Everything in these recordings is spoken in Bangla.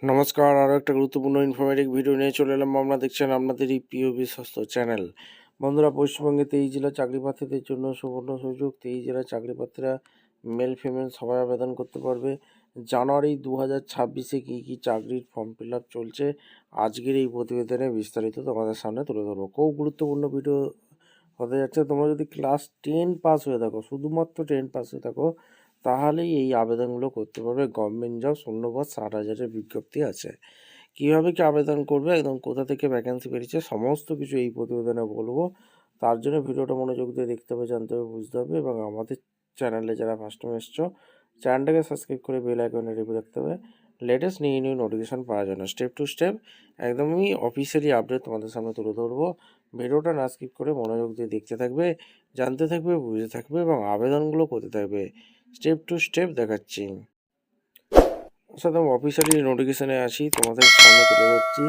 নমস্কার, আরও একটা গুরুত্বপূর্ণ ইনফরমেটিভ ভিডিও নিয়ে চলে এলাম। আপনারা দেখছেন আপনাদের এই প্রিয় বিশ্বস্ত চ্যানেল। বন্ধুরা, পশ্চিমবঙ্গে 23 জেলা চাকরি প্রার্থীদের জন্য সুবর্ণ সুযোগ। 23 জেলার চাকরি প্রার্থীরা মেল ফিমেল সবাই আবেদন করতে পারবে। জানুয়ারি 2026-এ কী কী চাকরির ফর্ম ফিল আপ চলছে, আজকের এই প্রতিবেদনে বিস্তারিত তোমাদের সামনে তুলে ধরবো। খুব গুরুত্বপূর্ণ ভিডিও হতে যাচ্ছে। তোমরা যদি ক্লাস 10 পাস হয়ে থাকো, শুধুমাত্র 10 পাস হয়ে থাকো, তাহলেই এই আবেদনগুলো করতে পারবে। গভর্নমেন্ট জব, শূন্যপদ 60,000-এর বিজ্ঞপ্তি আছে। কীভাবে কি আবেদন করবে, একদম কোথা থেকে ভ্যাকেন্সি বেরিয়েছে, সমস্ত কিছু এই প্রতিবেদনে বলবো। তার জন্য ভিডিওটা মনোযোগ দিয়ে দেখতে হবে, জানতে হবে, বুঝতে হবে। এবং আমাদের চ্যানেলে যারা ফার্স্ট টাইম এসছো, চ্যানেলটাকে সাবস্ক্রাইব করে বেল আইকনে টিপে রাখতে হবে লেটেস্ট নিউ নোটিফিকেশান পাওয়ার জন্য। স্টেপ টু স্টেপ একদমই অফিসিয়ালি আপডেট তোমাদের সামনে তুলে ধরবো। ভিডিওটা না স্কিপ করে মনোযোগ দিয়ে দেখতে থাকবে, জানতে থাকবে, বুঝতে থাকবে এবং আবেদনগুলো করতে থাকবে। স্টেপ টু স্টেপ দেখাচ্ছি। সাথে অফিসিয়ালি নোটিফিকেশানে আসি, তোমাদের সামনে তুলে ধরছি।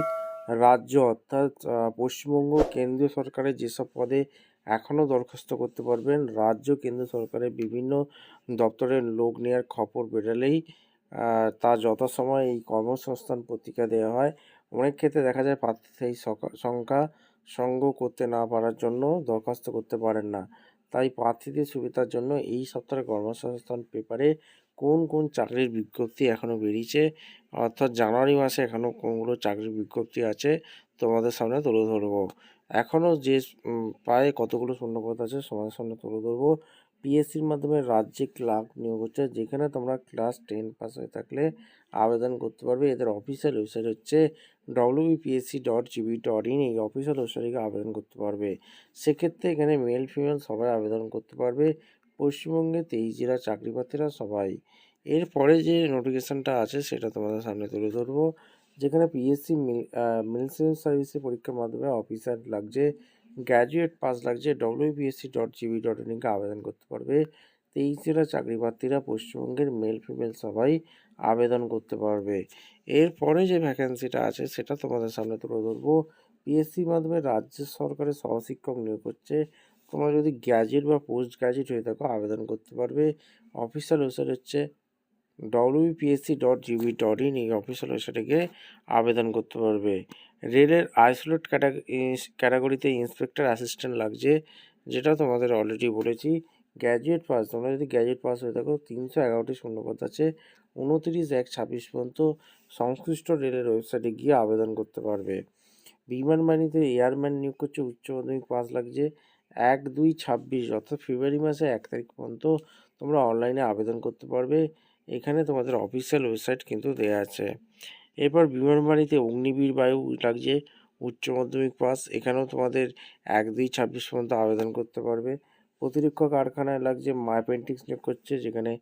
রাজ্য অর্থাৎ পশ্চিমবঙ্গ কেন্দ্রীয় সরকারের যেসব পদে এখনও দরখাস্ত করতে পারবেন, রাজ্য কেন্দ্র সরকারের বিভিন্ন দপ্তরের লোক নেওয়ার খবর বেরালেই তা যথাসময় এই কর্মসংস্থান পত্রিকা দেওয়া হয়। অনেক ক্ষেত্রে দেখা যায় প্রার্থী সেই সংখ্যা সংগ্রহ করতে না পারার জন্য দরখাস্ত করতে পারেন না। তাই প্রার্থীদের সুবিধার জন্য এই সপ্তাহের কর্মসংস্থান পেপারে কোন কোন চাকরির বিজ্ঞপ্তি এখনও বেরিয়েছে, অর্থাৎ জানুয়ারি মাসে এখনও কোনগুলো চাকরির বিজ্ঞপ্তি আছে তোমাদের সামনে তুলে ধরবো। এখনও যে প্রায় কতগুলো শূন্যপদ আছে তোমাদের সামনে তুলে ধরবো। পিএসসির মাধ্যমে রাজ্যে ক্লার্ক নিয়োগ হচ্ছে, যেখানে তোমরা ক্লাস 10 পাস হয়ে থাকলে আবেদন করতে পারবে। এদের অফিসিয়াল ওয়েবসাইট হচ্ছে wbpsc.gb.in। এই অফিসিয়াল ওয়েবসাইটে আবেদন করতে পারবে। সেক্ষেত্রে এখানে মেল ফিমেল সবাই আবেদন করতে পারবে। পশ্চিমবঙ্গে 23 জেলার চাকরি প্রার্থীরা সবাই। এরপরে যে নোটিফিকেশানটা আছে সেটা তোমাদের সামনে তুলে ধরবো, যেখানে পিএসসি মিলিটারি সার্ভিসের পরীক্ষার মাধ্যমে অফিসার লাগছে, গ্র্যাজুয়েট পাস লাগছে। wbpsc.gb.in-কে আবেদন করতে পারবে। 23 জেলার চাকরি প্রার্থীরা পশ্চিমবঙ্গের মেল ফিমেল সবাই আবেদন করতে পারবে। এরপরে যে ভ্যাকেন্সিটা আছে সেটা তোমাদের সামনে তুলে ধরবো। পিএসসির মাধ্যমে রাজ্য সরকারের সহশিক্ষক নিয়োগ হচ্ছে। তোমরা যদি গ্র্যাজুয়েট বা পোস্ট গ্র্যাজুয়েট হয়ে থাকো আবেদন করতে পারবে। অফিসিয়াল ওয়েবসাইট হচ্ছে wbpsc.gb.in। এই অফিসিয়াল ওয়েবসাইটে গিয়ে আবেদন করতে পারবে। রেলের আইসোলেট ক্যাটাগরিতে ইন্সপেক্টর অ্যাসিস্ট্যান্ট লাগছে, যেটা তোমাদের অলরেডি বলেছি। গ্র্যাজুয়েট পাস, তোমরা যদি গ্র্যাজুয়েট পাস হয়ে থাকো, 311টি শূন্যপদ আছে। 29/1/26 পর্যন্ত সংশ্লিষ্ট রেলের ওয়েবসাইটে গিয়ে আবেদন করতে পারবে। বিমান বাহিনীতে এয়ারম্যান নিয়োগ করছে, উচ্চ মাধ্যমিক পাস লাগছে। 1/2/26 অর্থাৎ ফেব্রুয়ারি মাসে 1 তারিখ পর্যন্ত তোমরা অনলাইনে আবেদন করতে পারবে। এখানে তোমাদের অফিসিয়াল ওয়েবসাইট কিন্তু দেওয়া আছে। এরপর বিমান বাহিনীতে অগ্নিবীর বায়ু লাগছে, উচ্চ মাধ্যমিক পাস। এখানেও তোমাদের 1/2/26 পর্যন্ত আবেদন করতে পারবে। প্রতিরক্ষা কারখানায় লাগছে, অ্যাপেন্ডিক্স নিয়োগ করছে, যেখানে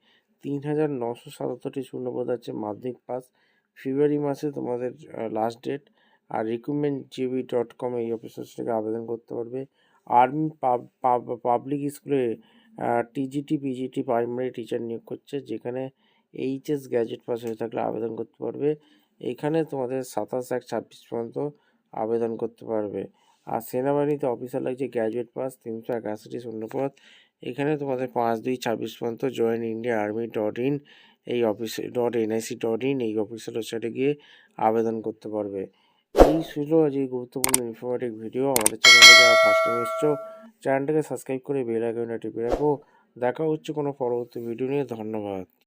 3,977টি শূন্যপদ আছে, মাধ্যমিক পাস। ফেব্রুয়ারি মাসে তোমাদের লাস্ট ডেট। আর recruitment.gb.com এই অফিসের থেকে আবেদন করতে পারবে। আর্মি পাবলিক স্কুলে টিজিটি পিজিটি প্রাইমারি টিচার নিয়োগ করছে, যেখানে এইচএস গ্র্যাজুয়েট পাস হয়ে থাকলে আবেদন করতে পারবে। এখানে তোমাদের 27/1/26 পর্যন্ত আবেদন করতে পারবে। আর সেনাবাহিনীতে অফিসার লাগছে, গ্র্যাজুয়েট পাস, 381টি শূন্যপদ। এখানে তোমাদের 5/2/26 পর্যন্ত জয়েন ইন্ডিয়া আর্মি.in এই অফিসে .nic.in এই অফিসিয়াল ওয়েবসাইটে গিয়ে আবেদন করতে পারবে। এই ছিল আজ এই গুরুত্বপূর্ণ ইনফরমেটিভ ভিডিও। আমাদের চ্যানেলে যারা ফার্স্ট টাইম এসছো, চ্যানেলটাকে সাবস্ক্রাইব করে বেল আইকনটা টিপে রাখো। দেখা হচ্ছে কোনো পরবর্তী ভিডিও নিয়ে। ধন্যবাদ।